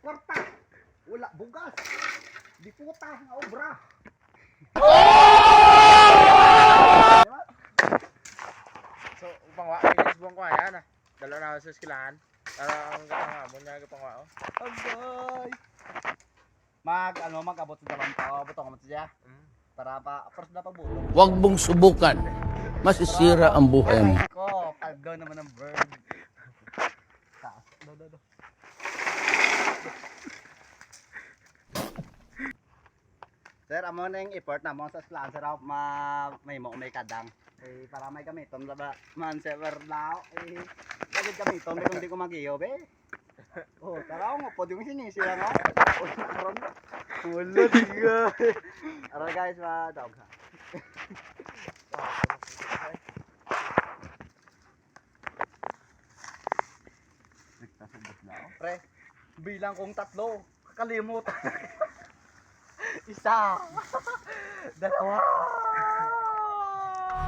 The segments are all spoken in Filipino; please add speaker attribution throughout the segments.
Speaker 1: kwarta. Wala bugas. Di puta nga obra.
Speaker 2: So, pangwa, ilis buong ko ayan ah. Dala na ako sa skilahan. Para ang mo niya pangwa oh.
Speaker 1: Agay. Mag-abot sa dalawang tao. Butong mo siya. Para pa, first na pagbuto.
Speaker 3: Huwag mong subukan. Masisira ang buhay mo.
Speaker 1: Aray ko, kalgaw naman ng bird. Taas. Do. Sir, amo na yung effort na mo sa slaan. Sir, may kadang. Eh, para may gamiton ba man sir now. Eh, kapit gamiton, may kung di ko magiyo, be. Oh, tara mo, pwede mo sinisi lang ako. Oh, naron. Wala, diga. Aray guys, dog ha. Pre, bilang kong 3, kalimutan. Isa. Dalawa.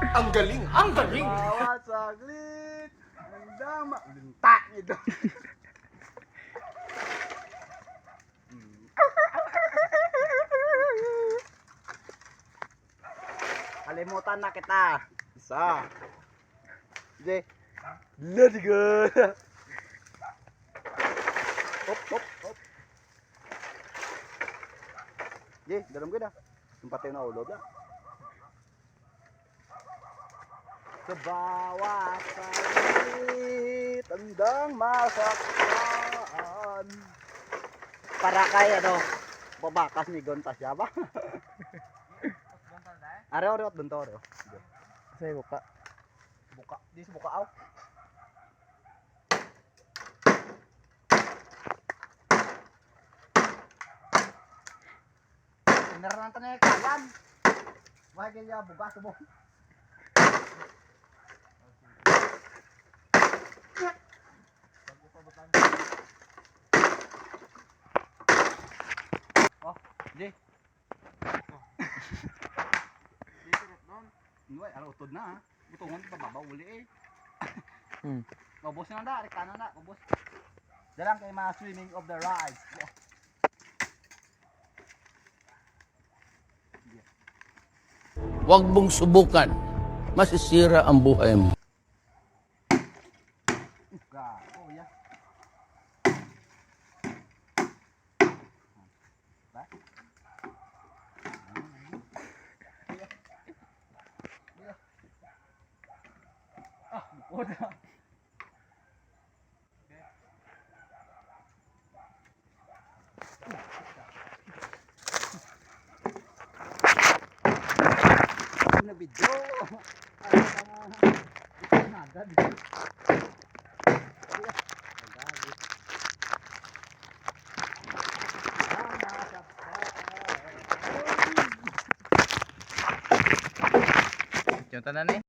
Speaker 3: Ang galing! Ang galing!
Speaker 1: Bawat saglit. Ang dama. Linta nito. Kalimutan na kita. Isa. Sige. Let's go. Hop. Sige, dalam ko na. Tumpatin na ulo na. Sa bawat salit, tandang masaktan. Para kay babakas ni Gonta siya ba? Are bentor.
Speaker 2: Say buka.
Speaker 1: Buka, di sa buka aw. Inaran ta na kalan. Why kaya bugas mo? Oh, di. Nuway, utod na ha. Butungan pa babauli eh. Mabos na na, rekana na, mabos. Dalang kay mga swimming of the rides.
Speaker 3: Huwag mong subukan. Masisira ang buhay mo.
Speaker 1: Oh ya. Ba? Ah, udah. Na video. Nagad.
Speaker 2: Yung tanan eh.